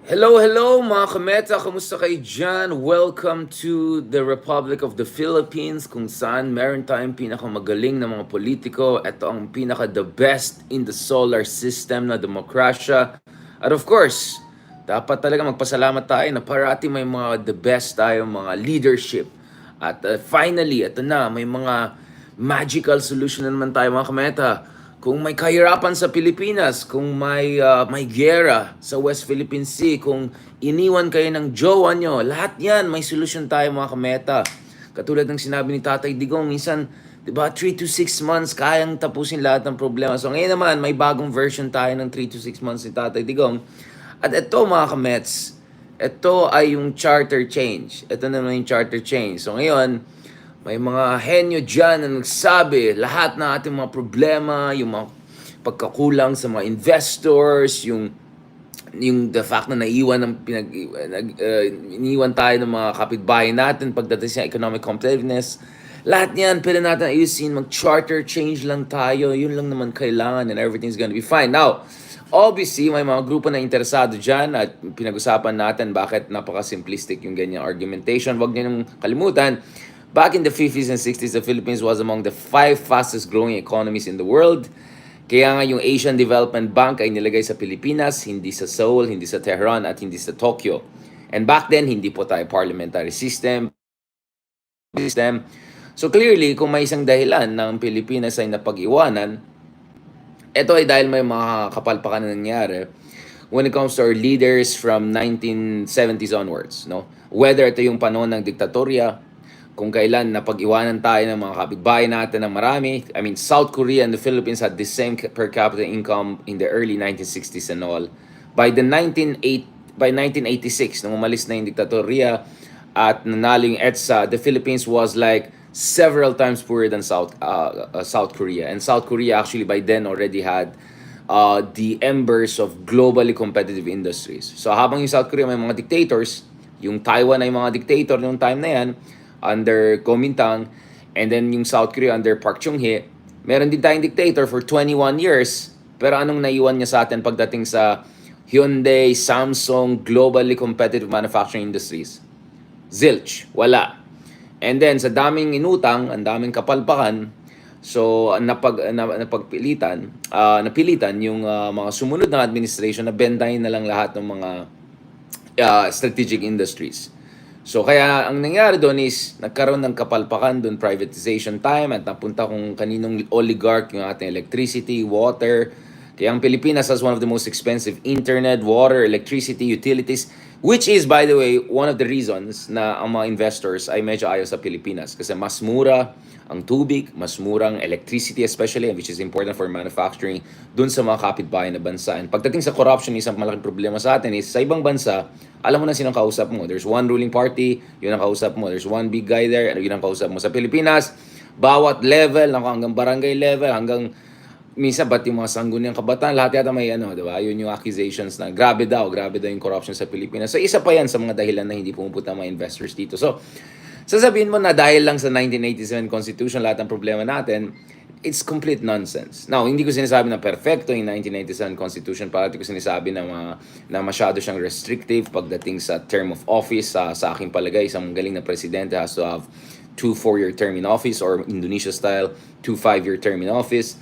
Hello, hello mga kameta! Kamusta kayo dyan? Welcome to the Republic of the Philippines kung saan meron tayong pinakamagaling na mga politiko. Ito ang pinaka-the best in the solar system na demokrasya. At of course, dapat talaga magpasalamat tayo na parati may mga the best tayo, mga leadership. At finally, ito na, may mga magical solution na naman tayo mga kameta. Kung may kahirapan sa Pilipinas, kung may giyera sa West Philippine Sea, kung iniwan kayo ng jowa nyo, lahat yan, may solusyon tayo mga kameta. Katulad ng sinabi ni Tatay Digong, minsan, di ba, 3 to 6 months, kayang tapusin lahat ng problema. So ngayon naman, may bagong version tayo ng 3 to 6 months ni Tatay Digong. At ito mga kamets, ito ay yung charter change. Ito naman yung charter change. So ngayon, may mga henyo dyan na nagsabi lahat ng ating mga problema, yung mga pagkakulang sa mga investors, yung the fact na iniwan tayo ng mga kapitbahay natin pagdating sa economic competitiveness. Lahat yan, pwede natin ayusin, mag-charter change lang tayo, yun lang naman kailangan and everything's gonna be fine. Now, obviously, may mga grupo na interesado dyan at pinag-usapan natin bakit napaka-simplistic yung ganyang argumentation. Huwag niyo nang kalimutan, back in the 50s and 60s, the Philippines was among the 5 fastest growing economies in the world. Kaya nga yung Asian Development Bank ay nilagay sa Pilipinas, hindi sa Seoul, hindi sa Tehran, at hindi sa Tokyo. And back then, hindi po tayo parliamentary system. So clearly, kung may isang dahilan ng Pilipinas ay napag-iwanan, ito ay dahil may mga kapalpakan na nangyari when it comes to our leaders from 1970s onwards. No? Whether ito yung panahon ng diktatorya, kung kailan napag-iwanan tayo ng mga kapitbahay natin ng marami. I mean, South Korea and the Philippines had the same per capita income in the early 1960s and all. By 1986, nung umalis na yung diktatorya at nanalo yung EDSA, the Philippines was like several times poorer than South Korea. And South Korea actually by then already had the embers of globally competitive industries. So habang yung South Korea may mga dictators, yung Taiwan ay mga dictator noong time na yan, under Kuomintang, and then yung South Korea under Park Chung-hee, meron din tayong dictator for 21 years. Pero anong naiwan niya sa atin pagdating sa Hyundai, Samsung, globally competitive manufacturing industries? Zilch, wala. And then sa daming inutang, ang daming kapalpakan, so napilitan yung mga sumunod na administration na bentahin na lang lahat ng mga strategic industries. So kaya ang nangyari doon is nagkaroon ng kapalpakan doon, privatization time, at napunta kung kaninong oligarch yung ating electricity, water. Kaya ang Pilipinas has one of the most expensive internet, water, electricity, utilities, which is, by the way, one of the reasons na ang mga investors ay medyo ayaw sa Pilipinas. Kasi mas mura ang tubig, mas murang electricity especially, which is important for manufacturing dun sa mga kapitbahay na bansa. And pagdating sa corruption, isang malaking problema sa atin is sa ibang bansa, alam mo na sinong kausap mo. There's one ruling party, yun ang kausap mo. There's one big guy there, yun ang kausap mo. Sa Pilipinas, bawat level, hanggang barangay level, hanggang minsan ba't yung mga sangguniang kabataan, lahat yata may di ba? Yun yung accusations na grabe daw yung corruption sa Pilipinas. So isa pa yan sa mga dahilan na hindi pumupunta mga investors dito. So sasabihin mo na dahil lang sa 1987 Constitution lahat ng problema natin, it's complete nonsense. Now, hindi ko sinasabi na perfecto yung 1997 Constitution, parati ko sinasabi na masyado siyang restrictive pagdating sa term of office. Sa aking palagay, isang galing na presidente has to have 2 4-year term in office, or Indonesia style, 2 5-year term in office.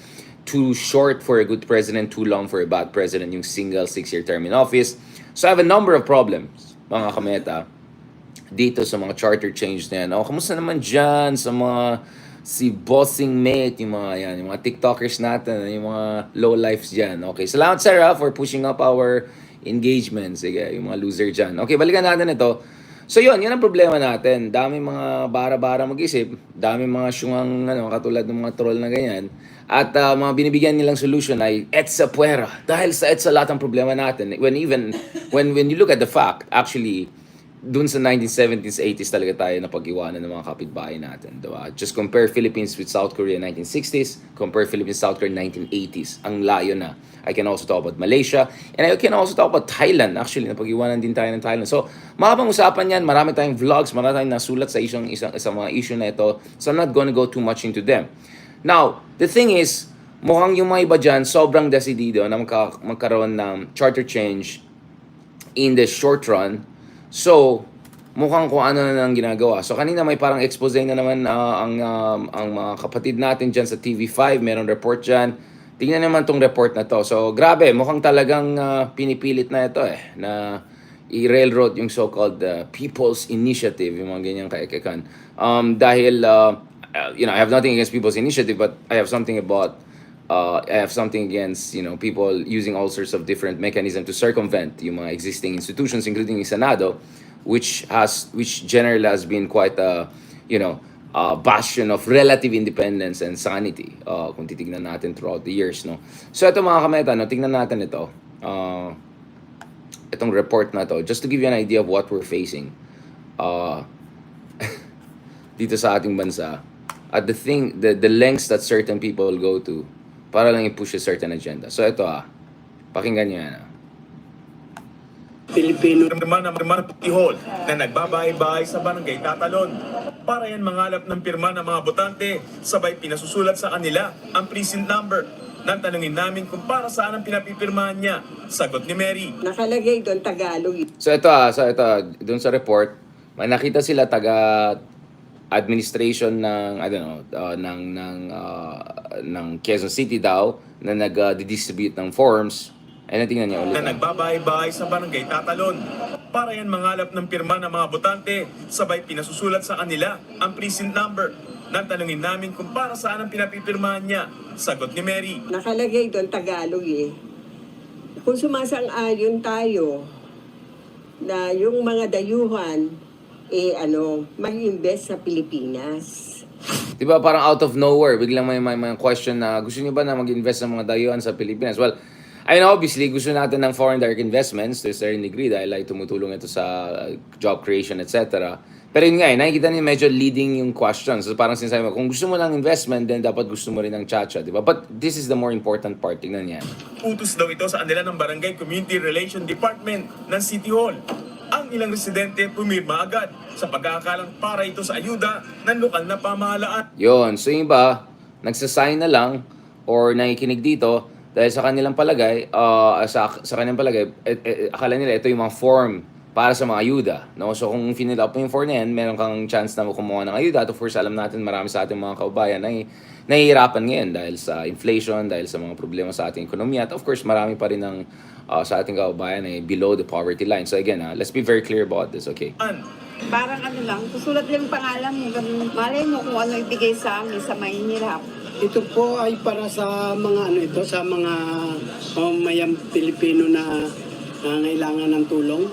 Too short for a good president, too long for a bad president, yung single 6-year term in office. So I have a number of problems, mga kameta, dito sa mga charter change na yan. Kamusta naman dyan sa mga si Bossing Mate, yung mga yan, yung mga TikTokers natin, yung mga low lives dyan. Okay, salamat Sarah for pushing up our engagement. Sige, yung mga loser dyan. Okay, balikan natin ito. So yun ang problema natin. Dami mga bara-bara mag-isip, dami mga syungang katulad ng mga troll na ganyan. At mga binibigyan nilang solution ay EDSA puwera. Dahil sa EDSA lahat ng problema natin. When you look at the fact, actually, dun sa 1970s, 80s talaga tayo na pag-iwanan ng mga kapitbahay natin. Diba? Just compare Philippines with South Korea 1960s, compare Philippines South Korea 1980s. Ang layo na. I can also talk about Malaysia, and I can also talk about Thailand. Actually, napag-iwanan din tayo ng Thailand. So, makapang usapan yan, marami tayong vlogs, marami tayong nasulat sa mga issue na ito. So, I'm not gonna go too much into them. Now, the thing is, mukhang yung mga iba dyan, sobrang desidido na magkaroon ng charter change in the short run. So, mukhang kung ano na lang ginagawa. So, kanina may parang expose na naman ang mga kapatid natin dyan sa TV5. Meron report dyan. Tingnan naman tong report na to. So, grabe. Mukhang talagang pinipilit na ito na i-railroad yung so-called People's Initiative, yung mga ganyang kaekekan. Dahil, I have nothing against People's Initiative, but I have something against, people using all sorts of different mechanisms to circumvent yung mga existing institutions, including yung Senado, which generally has been quite a, bastion of relative independence and sanity, kung titignan natin throughout the years, no? So, ito mga kameta, no, tingnan natin ito. Itong report na to, just to give you an idea of what we're facing dito sa ating bansa, at the lengths that certain people will go to para lang i-push a certain agenda. So ito pakinggan niyo yan. Pilipino naman tihol na nagbabahay-bahay sa barangay Tatalon. Para yan mangalap ng pirma ng mga botante, sabay pinasusulat sa kanila ang precinct number. Nang tanungin namin kung para saan ang pinapipirmahan niya. Sagot ni Mary. Nakalagay doon Tagalog. So ito doon sa report, may nakita sila taga administration ng ng Quezon City daw na nag-distribute ng forms. Ay tingnan niyo ulit. Na nagbabahay-bahay sa barangay Tatalon. Para yan mangalap ng pirma ng mga botante, sabay pinasusulat sa kanila ang precinct number. Nang tanungin namin kung para saan ang pinapipirmahan niya. Sagot ni Mary. Nakalagay doon Tagalog Kung sumasang-ayon tayo na yung mga dayuhan mag-invest sa Pilipinas. Diba parang out of nowhere, biglang may question na gusto niyo ba na mag-invest ng mga dayuhan sa Pilipinas? Well, I mean, obviously, gusto natin ng foreign direct investments to a certain degree dahil tumutulong ito sa job creation, etc. Pero yun nga, nakikita niyo medyo leading yung question. So parang sinasabi mo, kung gusto mo ng investment, then dapat gusto mo rin ng chacha, di ba? But this is the more important part. Tingnan yan. Utos daw ito sa kanila ng Barangay Community Relation Department ng City Hall. Ang ilang residente pumirma agad sa pagkakalang para ito sa ayuda ng lokal na pamahalaan. Yun. So yung iba, nagsasign na lang or nakikinig dito dahil sa kanilang palagay, akala nila ito yung mga form para sa mga ayuda. No? So kung fill up mo yung form na yan, meron kang chance na kumuha ng ayuda. At of course, alam natin marami sa ating mga kaubayan na nahihirapan ngayon dahil sa inflation, dahil sa mga problema sa ating ekonomiya. At of course, marami pa rin ng sa ating kaubayan ay below the poverty line. So again, let's be very clear about this, okay? Parang lang, susulat lang pangalan mo, ganun. Malay mo kung ano ibigay sa amin sa mahihirap. Ito po ay para sa mga sa mga mamayang Pilipino na nangailangan ng tulong.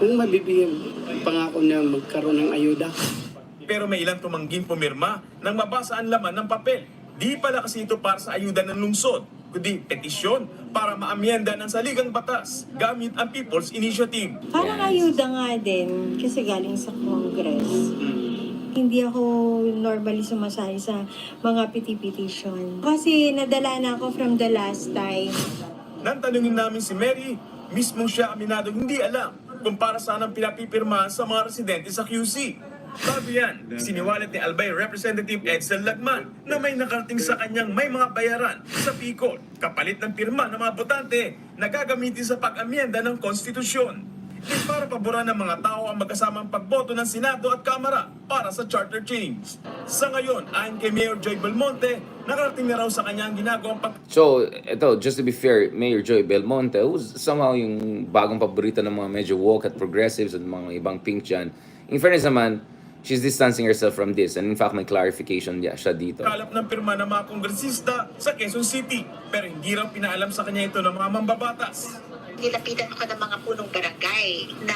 Kung mabibigyan, pangako na magkaroon ng ayuda. Pero may ilang tumangging pumirma nang mabasa ang laman ng papel. Di pala kasi ito para sa ayuda ng lungsod, kundi petisyon para maamyenda ng saligang batas gamit ang People's Initiative. Parang ayuda nga din kasi galing sa Congress. Hindi ako normally sumasali sa mga petition. Kasi nadala na ako from the last time. Nang tanungin namin si Mary, mismong siya aminado hindi alam kung para saan ang pinapipirmahan sa mga residente sa QC. Bago yan, siniwalat ni Albay Representative Edsel Lagman na may nakarating sa kanyang may mga bayaran sa Bicol, kapalit ng pirma ng mga botante na gagamitin sa pag-amyenda ng konstitusyon. Para paboran ng mga tao ang magkasamang pagboto ng Senado at Kamara para sa charter change. Sa ngayon, ayon kay Mayor Joy Belmonte, nakarating na raw sa kanya ang ginagawang So, ito, just to be fair, Mayor Joy Belmonte, who's somehow yung bagong paborito ng mga medyo woke at progressives at mga ibang pink dyan. In fairness naman, she's distancing herself from this. And in fact, may clarification siya dito. Kalap ng pirma ng mga kongresista sa Quezon City. Pero hindi raw pinaalam sa kanya ito ng mga mambabatas. Nilapitan ko ng mga punong barangay na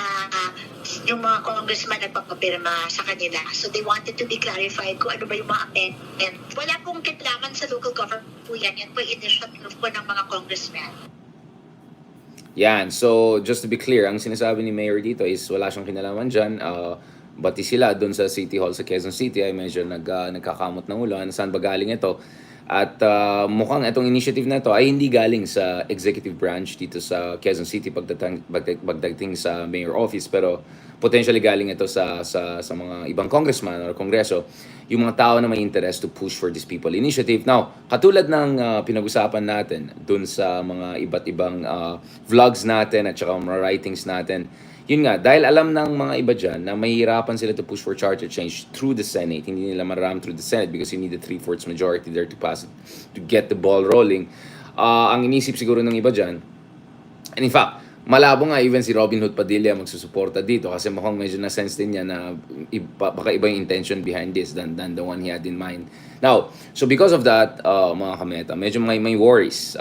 yung mga congressman nagpapapirma sa kanila. So they wanted to be clarified kung ano ba yung mga amendment. Wala pong kinalaman sa local government po yan. Yan po initiative po ng mga congressmen. Yan. So, just to be clear, ang sinasabi ni Mayor dito is wala siyang kinalaman dyan. Bati sila doon sa City Hall sa Quezon City ay medyo nagkakamot ng ulo. Saan ba galing ito? At mukhang itong initiative na ito ay hindi galing sa executive branch dito sa Quezon City pagdating sa mayor office, pero potentially galing ito sa mga ibang congressman or kongreso, yung mga tao na may interest to push for this people initiative. Now, katulad ng pinag-usapan natin dun sa mga iba't ibang vlogs natin at saka mga writings natin, yun nga, dahil alam ng mga iba dyan na mahihirapan sila to push for charter change through the Senate, hindi nila maram through the Senate because you need a 3/4 majority there to pass it, to get the ball rolling. Ang inisip siguro ng iba dyan, and in fact, malabo nga even si Robin Hood Padilla magsusuporta dito kasi mukhang medyo na-sense din niya na baka iba yung intention behind this than the one he had in mind. Now, so because of that, mga kameta, medyo may worries.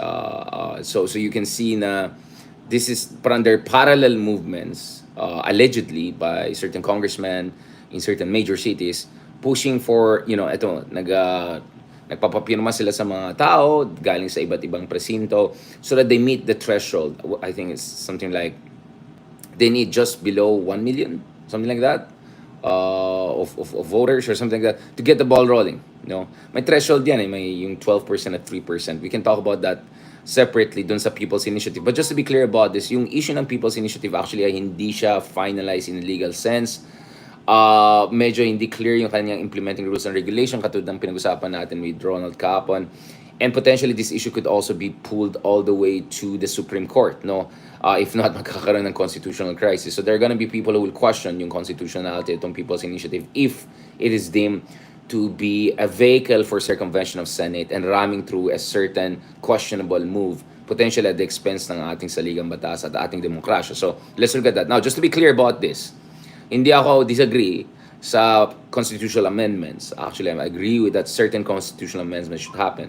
So you can see na this is parang there are parallel movements, allegedly by certain congressmen in certain major cities pushing for, nagpapapirma sila sa mga tao galing sa iba't ibang presinto so that they meet the threshold. I think it's something like they need just below 1 million, something like that, of voters or something like that to get the ball rolling. May threshold yan, may yung 12% at 3%. We can talk about that separately dun sa People's Initiative. But just to be clear about this, yung issue ng People's Initiative actually ay hindi siya finalized in a legal sense. Medyo hindi clear yung kanyang implementing rules and regulation katulad ng pinag-usapan natin with Ronald Capon. And potentially this issue could also be pulled all the way to the Supreme Court, no? If not, magkakaroon ng constitutional crisis. So there are gonna be people who will question yung constitutionality itong People's Initiative if it is deemed to be a vehicle for circumvention of Senate and ramming through a certain questionable move, potentially at the expense ng ating saligang batas at ating demokrasya. So let's look at that. Now, just to be clear about this, hindi ako disagree sa constitutional amendments. Actually, I agree with that certain constitutional amendments should happen.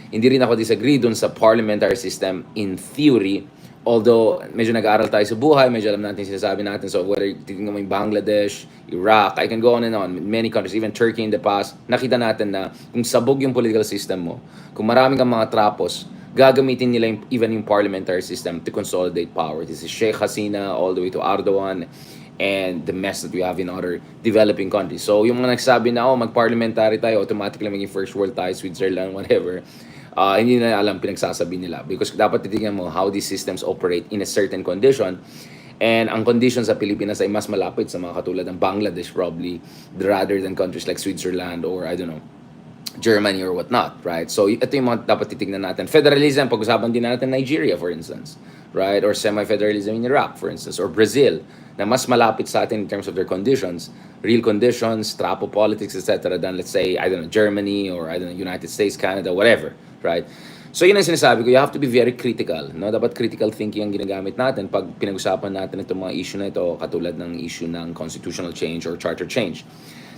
Hindi rin ako disagree dun sa parliamentary system in theory. Although, medyo nag-aaral tayo sa buhay, medyo alam natin sinasabi natin. So, whether titignan mo yung Bangladesh, Iraq, I can go on and on. Many countries, even Turkey in the past, nakita natin na kung sabog yung political system mo, kung maraming kang mga trapos, gagamitin nila even yung parliamentary system to consolidate power. This is Sheikh Hasina all the way to Erdogan and the mess that we have in other developing countries. So, yung mga nagsabi na, mag-parliamentary tayo, automatically maging first world tayo, Switzerland, whatever, hindi na alam pinagsasabi nila because dapat titingnan mo how these systems operate in a certain condition, and ang condition sa Pilipinas ay mas malapit sa mga katulad ng Bangladesh probably rather than countries like Switzerland or I don't know, Germany or whatnot, right? So ito yung mga dapat titingnan natin. Federalism, pag-usapan din natin Nigeria for instance, right? Or semi-federalism in Iraq for instance, or Brazil na mas malapit sa atin in terms of their conditions, real conditions, trapo politics, etc. than let's say, I don't know, Germany or I don't know, United States, Canada, whatever, right? So yun ang sinasabi ko, you have to be very critical, no? Dapat critical thinking ang ginagamit natin pag pinag-usapan natin itong mga issue na ito, katulad ng issue ng constitutional change or charter change.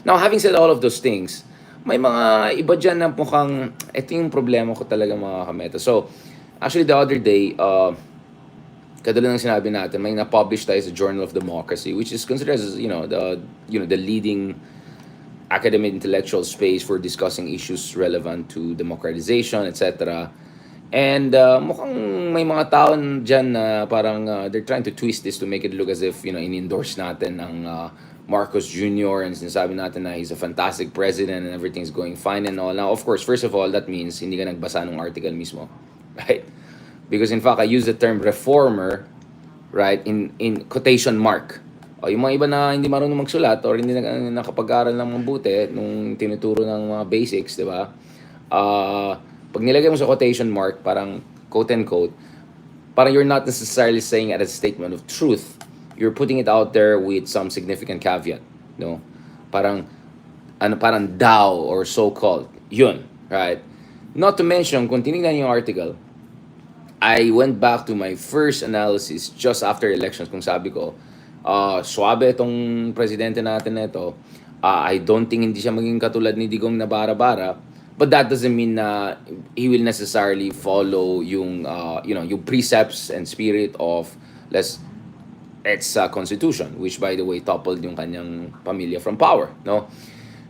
Now, having said all of those things, may mga iba dyan na mukhang, ito yung problema ko talaga mga kameta. So, actually the other day, katulad ng sinabi natin, may na-publish tayo sa Journal of Democracy, which is considered as, the leading academic intellectual space for discussing issues relevant to democratization, etc. And mukhang may mga tao dyan na parang they're trying to twist this to make it look as if, in-endorse natin ang Marcos Jr. and sinasabi natin na he's a fantastic president and everything's going fine and all. Now, of course, first of all, that means hindi ka nagbasa ng article mismo, right? Because in fact, I use the term reformer, right, in quotation mark. O, yung mga iba na hindi marunong magsulat or hindi nakapag-aral ng mabuti nung tinuturo ng mga basics, di ba? Pag nilagay mo sa quotation mark, parang quote and quote, parang you're not necessarily saying it as a statement of truth. You're putting it out there with some significant caveat, no? Parang daw or so-called. Yun, right? Not to mention, kung tinignan yung article, I went back to my first analysis just after elections kung sabi ko, suabe itong presidente natin na ito. I don't think hindi siya maging katulad ni Digong na bara-bara, but that doesn't mean na he will necessarily follow yung precepts and spirit of its constitution, which by the way toppled yung kanyang pamilya from power, no?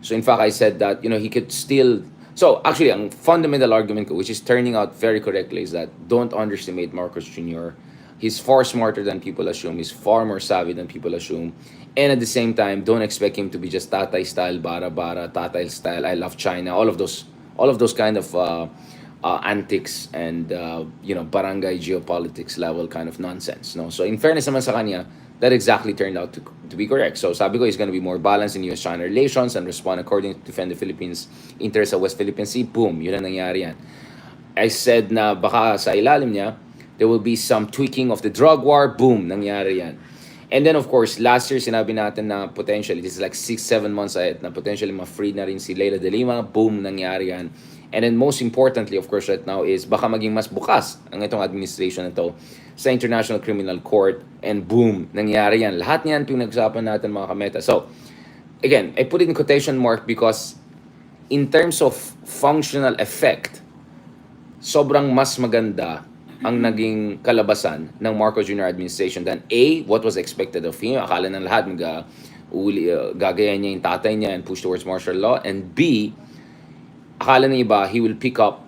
So in fact, I said that he could still. So actually, ang fundamental argument ko, which is turning out very correctly, is that don't underestimate Marcos Jr. He's far smarter than people assume. He's far more savvy than people assume. And at the same time, don't expect him to be just Tatay style, bara Tatay style, I love China, all of those kind of antics and barangay geopolitics level kind of nonsense. No, so in fairness naman sa kanya, that exactly turned out to be correct. So sabi ko, he's going to be more balanced in U.S.-China relations and respond according to defend the Philippines' interests sa West Philippine Sea. Boom, yun ang nangyari yan. I said na baka sa ilalim niya, there will be some tweaking of the drug war. Boom, nangyari yan. And then of course, last year sinabi natin na potentially, this is like 6-7 months ahead, na potentially ma-free na rin si Leila de Lima. Boom, nangyari yan. And then most importantly, of course, right now is baka maging mas bukas ang itong administration na ito sa International Criminal Court. And boom, nangyari yan. Lahat niyan pinag-usapan natin mga kameta. So, again, I put it in quotation mark because in terms of functional effect, sobrang mas maganda ang naging kalabasan ng Marcos Jr. administration than A, what was expected of him. Akala ng lahat gagayan niya yung tatay niya and push towards martial law. And B, akala ng iba, he will pick up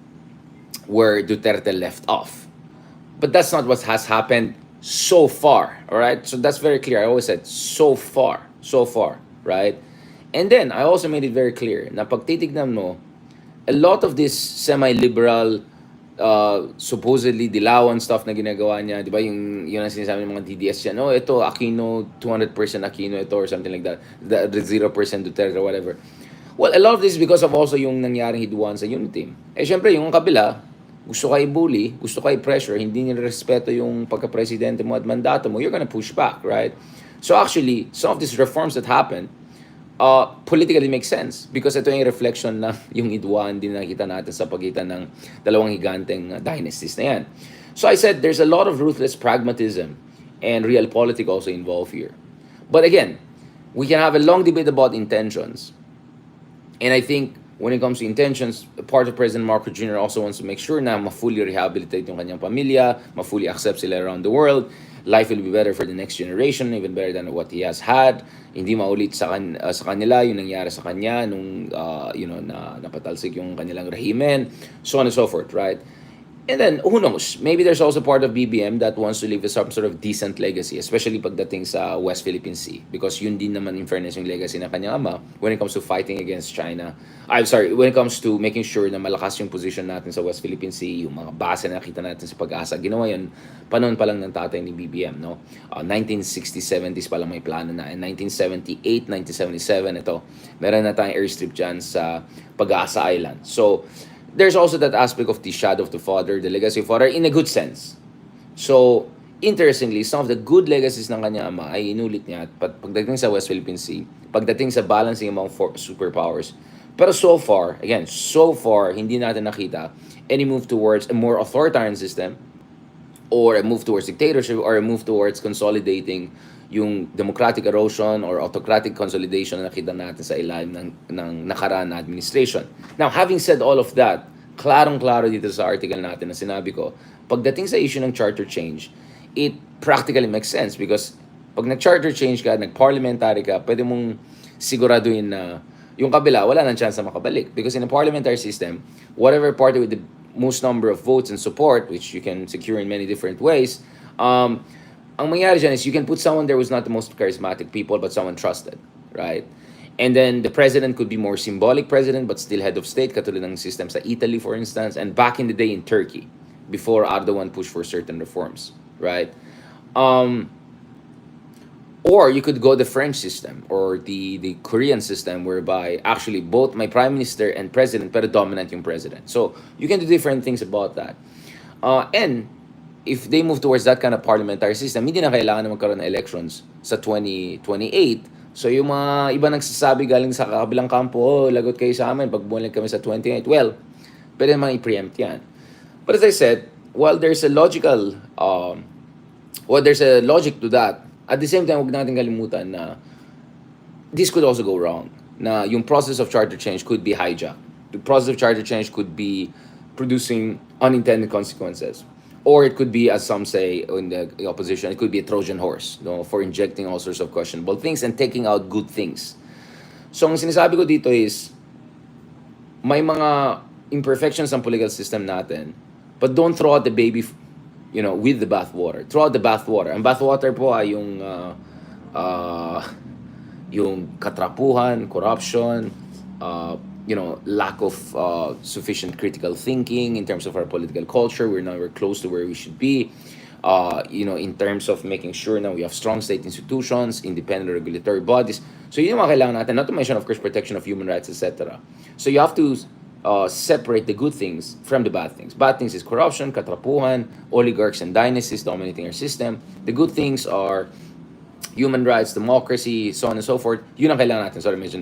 where Duterte left off. But that's not what has happened so far, all right? So that's very clear. I always said, so far, right? And then, I also made it very clear na pag titignan mo, a lot of this semi-liberal, supposedly dilawan stuff na ginagawa niya, di ba? Yung ang sinasabi ng mga DDS yan, oh, ito, Aquino, 200% Aquino ito, or something like that. The 0% Duterte, or whatever. Well, a lot of this is because of also yung nangyaring hiduan sa unity. Eh, syempre, yung kabila, gusto ka i-bully, gusto ka i-pressure, hindi nila respeto yung pagka-presidente mo at mandato mo, you're gonna push back, right? So actually, some of these reforms that happened, politically makes sense because ito yung reflection na yung idwaan din nakita natin sa pagitan ng dalawang higanteng dynasties na yan. So I said there's a lot of ruthless pragmatism and realpolitik also involved here. But again, we can have a long debate about intentions. And I think when it comes to intentions, part of President Marcos Jr. also wants to make sure na ma-fully rehabilitate yung kanyang pamilya, ma-fully accept sila around the world. Life will be better for the next generation, even better than what he has had. Hindi maulit sa kanila yung nangyari sa kanya nung na napatalsik yung kanilang rehimen, so on and so forth, right? And then, who knows? Maybe there's also part of BBM that wants to leave some sort of decent legacy, especially pagdating sa West Philippine Sea. Because yun din naman in fairness yung legacy ng kanyang ama when it comes to fighting against China. When it comes to making sure na malakas yung position natin sa West Philippine Sea, yung mga base na nakita natin sa pag-asa. Ginawa yun, panahon pa lang ng tatay ni BBM, no? 1960s, 70s pa lang may plano na. And 1978, 1977, ito, meron na tayong airstrip dyan sa Pag-asa Island. So, there's also that aspect of the shadow of the father, the legacy of father, in a good sense. So, interestingly, some of the good legacies ng kanya ama ay inulit niya pagdating sa West Philippine Sea, pagdating sa balancing among superpowers. Pero so far, hindi natin nakita any move towards a more authoritarian system or a move towards dictatorship or a move towards consolidating yung democratic erosion or autocratic consolidation na nakita natin sa ilalim ng nakaraan na administration. Now, having said all of that, klarong-klaro dito sa article natin na sinabi ko, pagdating sa issue ng charter change, it practically makes sense because pag nag-charter change ka, nag-parliamentary ka, pwede mong siguraduhin na yung kabila, wala nang chance na makabalik. Because in a parliamentary system, whatever party with the most number of votes and support, which you can secure in many different ways, ang mangyari dyan is you can put someone there who's not the most charismatic people but someone trusted, right? And then the president could be more symbolic president but still head of state, katulad ng system sa Italy, for instance, and back in the day in Turkey, before Erdogan pushed for certain reforms, right? Or you could go the French system or the Korean system whereby actually both my prime minister and president pero dominant yung president. So you can do different things about that. And if they move towards that kind of parliamentary system, hindi na kailangan na magkaroon ng elections sa 2028. So yung mga iba nagsasabi galing sa kabilang kampo, oh, lagot kayo sa amin pag bumalik kami sa 28. Well, pwede naman i-preempt yan. But as I said, while there's a logic to that, at the same time, huwag natin kalimutan na this could also go wrong. Na yung process of charter change could be hijacked. The process of charter change could be producing unintended consequences. Or it could be, as some say in the opposition, it could be a Trojan horse, no, for injecting all sorts of questionable things and taking out good things. So, ang sinasabi ko dito is, may mga imperfections ang political system natin, but don't throw out the baby with the bathwater. Throughout the bathwater. Ang bathwater po ay yung katrapuhan, corruption, lack of sufficient critical thinking in terms of our political culture. We're nowhere close to where we should be. In terms of making sure na we have strong state institutions, independent regulatory bodies. So yun yung mga kailangan natin. Not to mention, of course, protection of human rights, etc. So you have to separate the good things from the bad things. Bad things is corruption, katrapuhan, oligarchs and dynasties dominating our system. The good things are human rights, democracy, so on and so forth. Yun ang kailangan natin. Sorry, medyo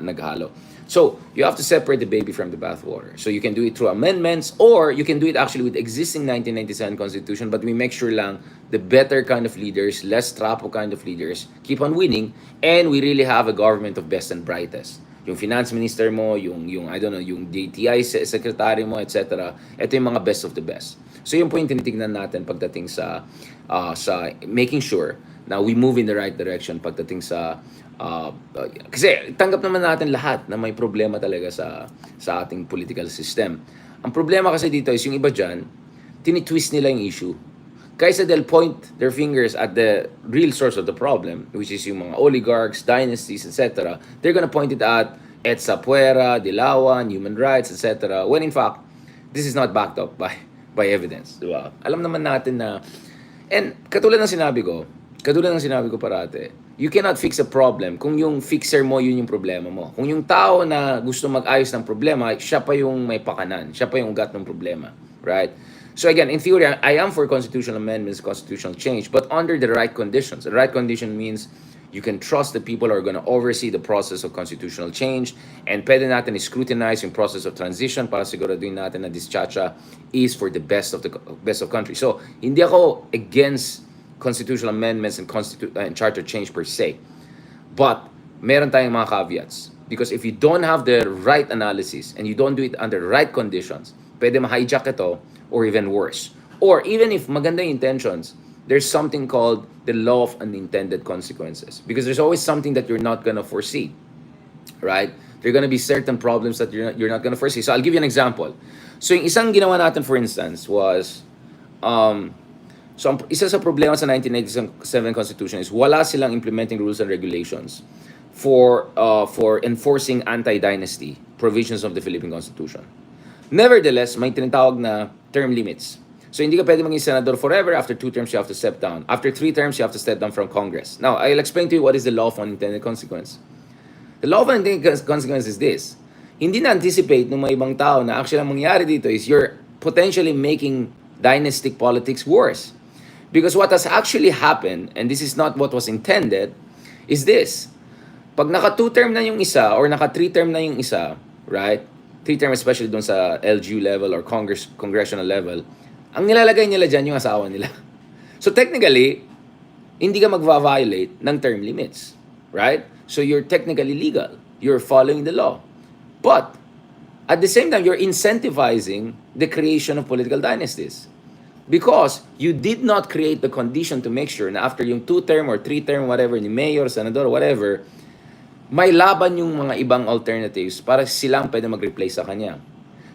naghalo. So, you have to separate the baby from the bathwater. So, you can do it through amendments, or you can do it actually with existing 1997 Constitution, but we make sure lang the better kind of leaders, less trapo kind of leaders, keep on winning, and we really have a government of best and brightest. Yung finance minister mo, yung I don't know, yung DTI secretary mo, etc. Ito yung mga best of the best. So, yun po yung tinitignan natin pagdating sa making sure na we move in the right direction pagdating sa kasi tanggap naman natin lahat na may problema talaga sa ating political system. Ang problema kasi dito is yung iba dyan, tinitwist nila yung issue. Kaysa they'll point their fingers at the real source of the problem, which is yung mga oligarchs, dynasties, etc. They're gonna point it at EDSA Puera, Dilawan, human rights, etc. When in fact, this is not backed up by evidence. Diba? Alam naman natin na, and katulad ng sinabi ko parate, you cannot fix a problem kung yung fixer mo, yun yung problema mo. Kung yung tao na gusto mag-ayos ng problema, siya pa yung may pakanan, siya pa yung ugat ng problema. Right? So again, in theory, I am for constitutional amendments, constitutional change, but under the right conditions. The right condition means you can trust the people who are going to oversee the process of constitutional change, and pwede natin scrutinize yung process of transition para siguraduhin natin na this chacha is for the best of country. So, hindi ako against constitutional amendments and charter change per se. But, meron tayong mga caveats. Because if you don't have the right analysis and you don't do it under right conditions, pwede ma-hijack ito, or even worse. Or even if maganda yung intentions, there's something called the law of unintended consequences. Because there's always something that you're not gonna foresee. Right? There are gonna be certain problems that you're not gonna foresee. So I'll give you an example. So yung isang ginawa natin, for instance, was isa sa problema sa 1997 Constitution is wala silang implementing rules and regulations for enforcing anti-dynasty provisions of the Philippine Constitution. Nevertheless, may tinatawag na term limits. So hindi ka pwede maging senador forever. After 2 terms, you have to step down. After 3 terms, you have to step down from Congress. Now, I'll explain to you what is the law of unintended consequence. The law of unintended consequence is this. Hindi na-anticipate ng mga ibang tao na actually ang mangyari dito is you're potentially making dynastic politics worse. Because what has actually happened, and this is not what was intended, is this. Pag naka 2 term na yung isa, or naka 3 term na yung isa, right? 3 term especially doon sa LGU level or congressional level, ang nilalagay nila dyan yung asawa nila. So technically, hindi ka magva-violate ng term limits. Right? So you're technically legal. You're following the law. But, at the same time, you're incentivizing the creation of political dynasties. Because you did not create the condition to make sure na after yung 2 term or 3 term, whatever, ni mayor, senador, whatever, may laban yung mga ibang alternatives para silang pwede mag-replace sa kanya.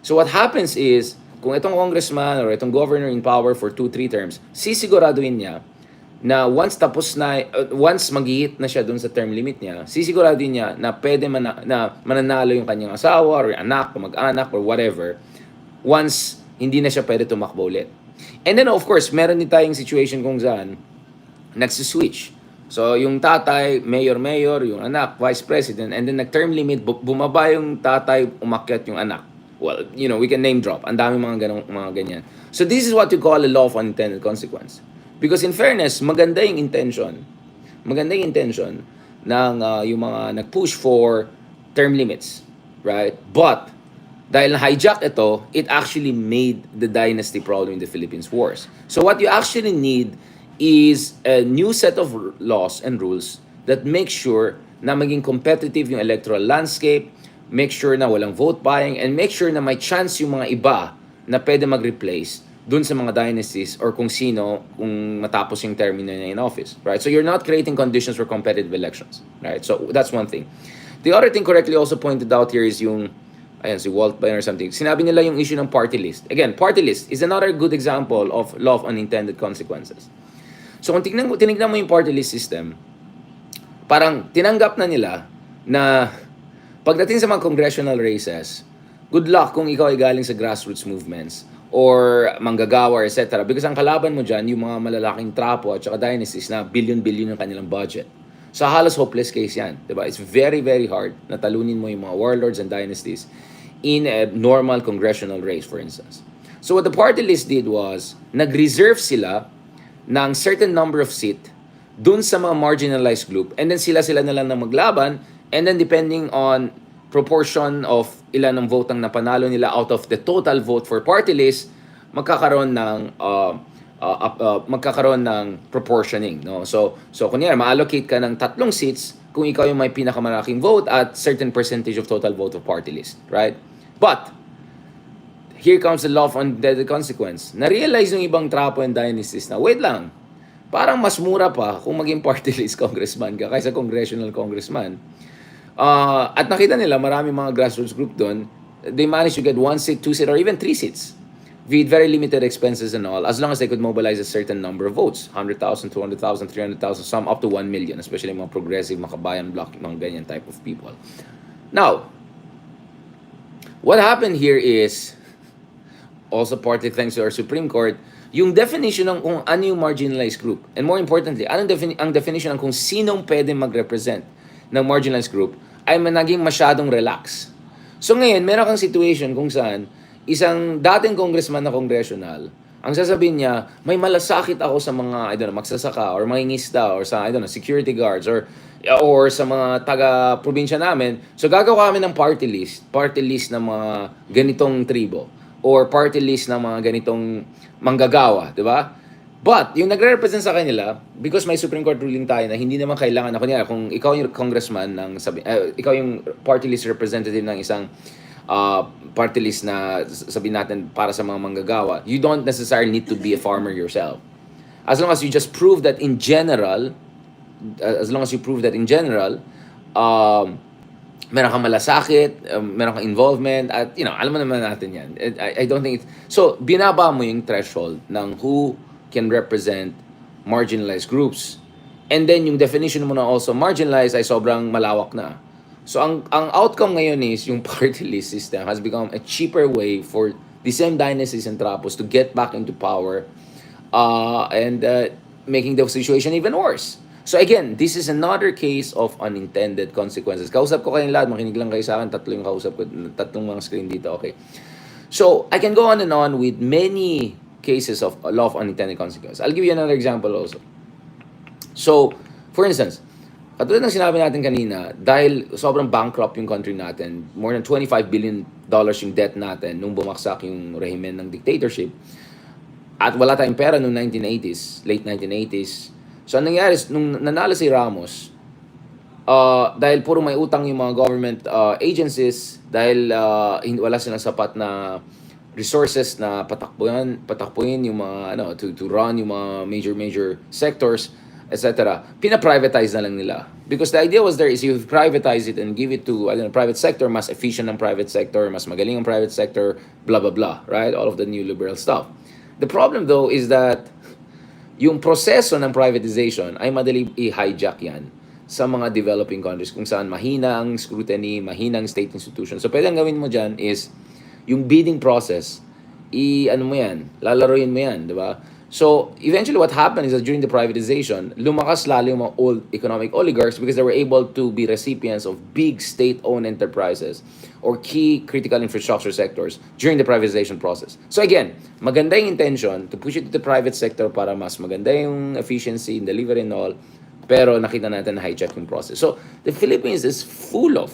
So what happens is, kung itong congressman or itong governor in power for 2-3 terms, sisiguraduhin niya na once mag-hit na siya dun sa term limit niya, sisiguraduhin niya na pwede na mananalo yung kanyang asawa or anak o mag-anak or whatever once hindi na siya pwede tumakbo ulit. And then of course, meron din tayong situation kung saan nagsiswitch. So, yung tatay, mayor, yung anak, vice president, and then nag-term limit, bumaba yung tatay, umakyat yung anak. Well, we can name drop. Ang dami mga ganyan. So, this is what you call a law of unintended consequence. Because in fairness, maganda yung intention ng yung mga nag-push for term limits. Right? But, dahil na-hijack ito, it actually made the dynasty problem in the Philippines worse. So, what you actually need is a new set of laws and rules that make sure na maging competitive yung electoral landscape, make sure na walang vote buying, and make sure na may chance yung mga iba na pwede mag-replace dun sa mga dynasties or kung matapos yung termino niya in office. Right? So you're not creating conditions for competitive elections. Right? So that's one thing. The other thing correctly also pointed out here is yung ayan, si Walt Bayan or something, sinabi nila yung issue ng party list. Again, party list is another good example of law of unintended consequences. So kung tinignan mo yung party list system, parang tinanggap na nila na pagdating sa mga congressional races, good luck kung ikaw ay galing sa grassroots movements or manggagawa, etc. Because ang kalaban mo dyan, yung mga malalaking trapo at saka dynasties na billion-billion yung kanilang budget. So halos hopeless case yan. Diba? It's very, very hard na talunin mo yung mga warlords and dynasties in a normal congressional race, for instance. So what the party list did was, nag-reserve sila ng certain number of seat dun sa mga marginalized group, and then sila na lang na maglaban, and then depending on proportion of ilan ng vote ang napanalo nila out of the total vote for party list, magkakaroon ng proportioning, no? So kunyari ma-allocate ka ng 3 seats kung ikaw yung may pinakamalaking vote at certain percentage of total vote of party list, right? But here comes the law of unintended consequence. Na-realize yung ibang trapo and dynasties na, wait lang, parang mas mura pa kung maging party list congressman ka kaysa congressional congressman. At nakita nila, marami mga grassroots group doon, they managed to get 1 seat, 2 seat, or even 3 seats with very limited expenses and all, as long as they could mobilize a certain number of votes, 100,000, 200,000, 300,000, some up to 1 million, especially mga progressive, mga kabayan bloc, mga ganyan type of people. Now, what happened here is, also partly thanks to our Supreme Court, yung definition ng kung ano yung marginalized group, and more importantly, ang definition ng kung sinong pwede mag-represent ng marginalized group, ay naging masyadong relax. So ngayon, meron kang situation kung saan isang dating congressman na congressional, ang sasabihin niya, may malasakit ako sa mga, magsasaka, or mangingisda, or sa, security guards, or sa mga taga-probinsya namin. So gagawa kami ng party list ng mga ganitong tribo, or party list ng mga ganitong manggagawa, di ba? But, yung nagre-represent sa kanila, because may Supreme Court ruling tayo na hindi naman kailangan na, kunyari, kung ikaw yung congressman, ikaw yung party list representative ng isang party list na sabihin natin para sa mga manggagawa, you don't necessarily need to be a farmer yourself. As long as you just prove that in general, meron kang malasakit, meron kang involvement, at alam mo naman natin yan. I don't think so, binaba mo yung threshold ng who can represent marginalized groups. And then yung definition mo na also marginalized ay sobrang malawak na. So ang outcome ngayon is yung party list system has become a cheaper way for the same dynasties and trapos to get back into power and making the situation even worse. So again, this is another case of unintended consequences. Kausap ko kayong lahat, makinig lang kayo sa akin, 3 yung kausap ko, 3 mga screen dito, okay. So I can go on and on with many cases of law of unintended consequences. I'll give you another example also. So, for instance, katulad ng sinabi natin kanina, dahil sobrang bankrupt yung country natin, more than $25 billion yung debt natin nung bumaksak yung rehimen ng dictatorship, at wala tayong pera noong 1980s, late 1980s. So, ang nangyari, nung nanalo si Ramos, dahil puro may utang yung mga government agencies, dahil wala silang sapat na resources na patakbuhin yung mga to run yung mga major sectors, etc. Pina-privatize na lang nila. Because the idea was there is you privatize it and give it to private sector, mas efficient ang private sector, mas magaling ang private sector, blah blah blah, right? All of the new liberal stuff. The problem though is that yung proseso ng privatization ay madali i-hijack yan sa mga developing countries kung saan mahina ang scrutiny, mahina ang state institution. So pwede ang gawin mo dyan is yung bidding process, lalaroin mo yan, di ba? So, eventually what happened is that during the privatization, lumakas lalo yung mga old economic oligarchs because they were able to be recipients of big state-owned enterprises or key critical infrastructure sectors during the privatization process. So again, maganda yung intention to push it to the private sector para mas maganda yung efficiency in delivery and all, pero nakita natin na hijack yung process. So, the Philippines is full of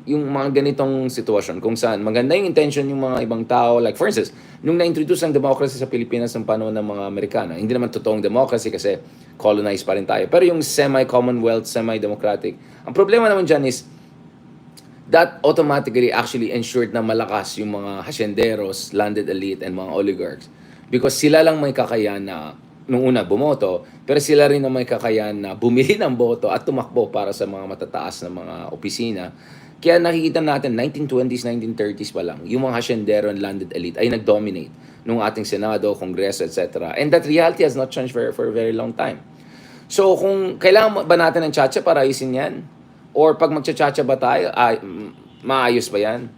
yung mga ganitong sitwasyon kung saan maganda yung intention yung mga ibang tao. Like for instance, nung na-introduce ang democracy sa Pilipinas ng panahon ng mga Amerikano, hindi naman totoong democracy kasi colonized pa rin tayo. Pero yung semi-commonwealth, semi-democratic, ang problema naman dyan is that automatically actually ensured na malakas yung mga hacienderos, landed elite, and mga oligarchs. Because sila lang may kakayahan na nung una bumoto, pero sila rin na may kakayahan na bumili ng boto at tumakbo para sa mga matataas na mga opisina Kaya nakikita natin, 1920s, 1930s pa lang, yung mga hasyendero and landed elite ay nag-dominate nung ating Senado, Kongreso, etc. And that reality has not changed for a very long time. So kung kailangan ba natin ng tsacha para ayusin yan? Or pag magtsatsacha ba tayo, maayos ba yan?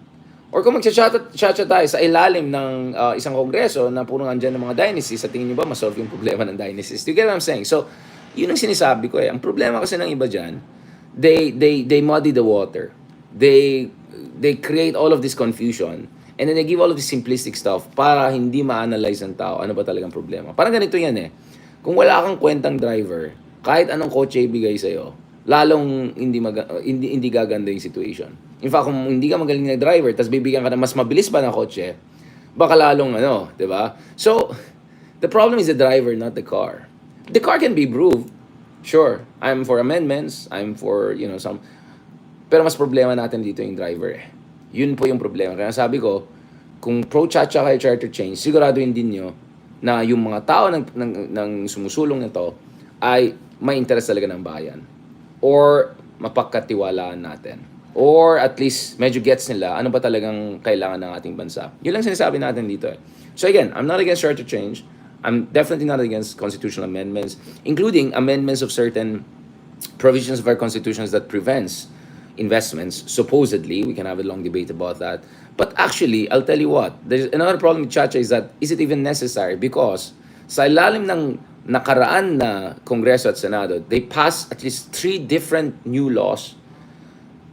Or kung magtsatsacha tayo sa ilalim ng isang kongreso na puro andyan ng mga dynasties, sa tingin nyo ba masolve yung problema ng dynasties? Do you get what I'm saying? So, yun ang sinasabi ko eh. Ang problema kasi ng iba dyan, they muddy the water. They create all of this confusion. And then they give all of this simplistic stuff para hindi ma-analyze ng tao ano ba talagang problema. Parang ganito yan eh. Kung wala kang kwentang driver, kahit anong kotse ibigay sa'yo, lalong hindi gaganda yung situation. In fact, kung hindi ka magaling na driver, tapos bibigyan ka na mas mabilis pa na kotse, baka lalong di ba? So, the problem is the driver, not the car. The car can be improved. Sure, I'm for amendments, I'm for, some... Pero mas problema natin dito yung driver eh. Yun po yung problema. Kaya sabi ko, kung pro-chacha kayo charter change, siguraduhin din nyo na yung mga tao ng sumusulong nito ay may interest talaga ng bayan. Or mapagkatiwalaan natin. Or at least medyo gets nila ano ba talagang kailangan ng ating bansa. Yun lang sinasabi natin dito eh. So again, I'm not against charter change. I'm definitely not against constitutional amendments, including amendments of certain provisions of our constitutions that prevents investments. Supposedly, we can have a long debate about that. But actually, I'll tell you what, there's another problem with Chacha is that, is it even necessary? Because sa ilalim ng nakaraan na Kongreso at Senado, they passed at least 3 different new laws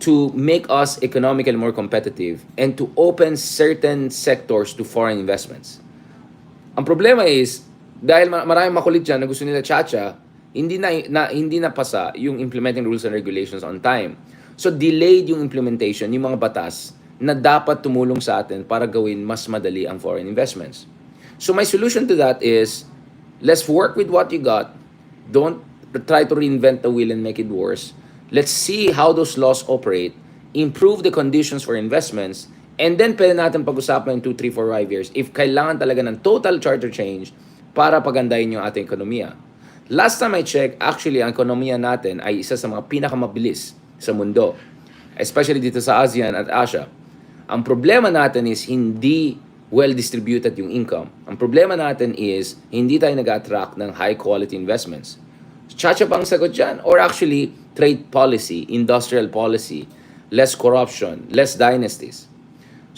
to make us economically more competitive and to open certain sectors to foreign investments. Ang problema is, dahil maraming makulit dyan na gusto nila Chacha, hindi na pasa yung implementing rules and regulations on time. So delayed yung implementation, yung mga batas na dapat tumulong sa atin para gawin mas madali ang foreign investments. So my solution to that is, let's work with what you got. Don't try to reinvent the wheel and make it worse. Let's see how those laws operate, improve the conditions for investments, and then pwede natin pag-usapan in 2, 3, 4, 5 years if kailangan talaga ng total charter change para pagandahin yung ating ekonomiya. Last time I checked, actually, ang ekonomiya natin ay isa sa mga pinakamabilis sa mundo, especially dito sa ASEAN at Asia. Ang problema natin is hindi well-distributed yung income. Ang problema natin is hindi tayo nag-attract ng high-quality investments. Chacha bang sagot dyan? Or actually, trade policy, industrial policy, less corruption, less dynasties.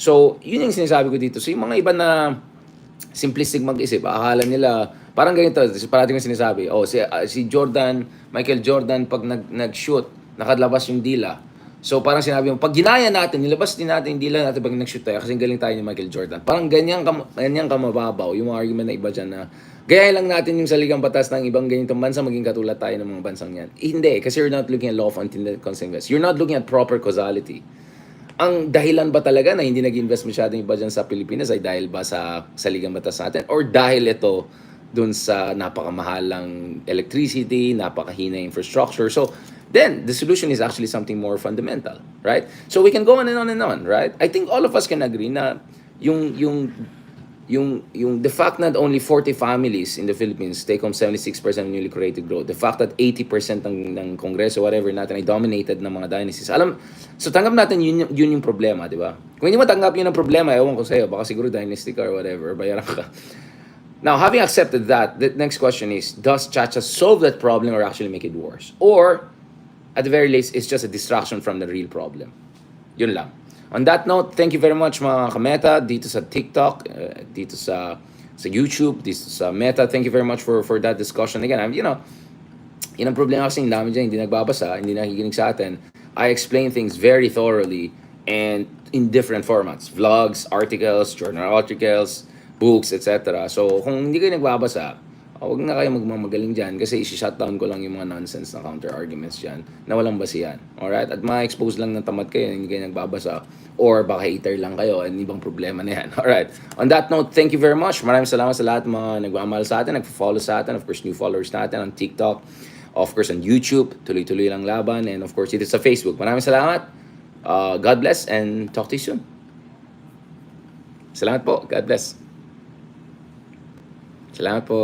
So, yun yung sinasabi ko dito. So, yung mga iba na simplistic mag-isip, akala nila, parang ganito, parating yung sinasabi, si Michael Jordan, pag nag-shoot, nakalabas yung dila. So parang sinabi mo, pag ginaya natin, nilabas din natin yung dila natin pag nag-shoot tayo kasi galing tayo ni Michael Jordan. Parang ganyan kamababaw yung mga argument na iba dyan na gaya lang natin yung saligang batas ng ibang ganitong bansa maging katulad tayo ng mga bansang yan. Hindi, kasi you're not looking at law of unintended consequences. You're not looking at proper causality. Ang dahilan ba talaga na hindi nag-invest masyadong iba dyan sa Pilipinas ay dahil ba sa saligang batas natin? Or dahil ito dun sa napakamahalang electricity, napakahina infrastructure? So, then the solution is actually something more fundamental, right? So we can go on and on and on, right? I think all of us can agree na yung the fact that only 40 families in the Philippines take home 76% of newly created growth, the fact that 80% ng Kongreso, whatever natin, ay dominated ng mga dynasties. So tanggap natin yun yung problema, di ba? Kung hindi mo tanggap yun ang problema, ewan ko sa'yo, baka siguro dynasty ka or whatever, bayaran ka. Now, having accepted that, the next question is, does Chacha solve that problem or actually make it worse? Or at the very least, it's just a distraction from the real problem. Yun lang. On that note, thank you very much mga ka-Meta dito sa TikTok, dito sa YouTube, dito sa Meta. Thank you very much for that discussion. Again, yun ang problema kasi yung dami dyan, hindi nagbabasa, hindi nakikinig sa atin. I explain things very thoroughly and in different formats. Vlogs, articles, journal articles, books, etc. So, kung hindi kayo nagbabasa, huwag na kayo magmamagaling dyan kasi isi-shutdown ko lang yung mga nonsense na counter-arguments dyan na walang basihan. Alright? At ma-expose lang ng tamad kayo, hindi kayo nagbabasa or baka hater lang kayo and ibang problema na yan. Alright? On that note, thank you very much. Maraming salamat sa lahat mga nagmamahal sa atin, nagpo-follow sa atin, of course, new followers natin on TikTok, of course, on YouTube, tuloy-tuloy lang laban, and of course, dito sa Facebook. Maraming salamat. God bless and talk to you soon. Salamat po. God bless. Salamat po.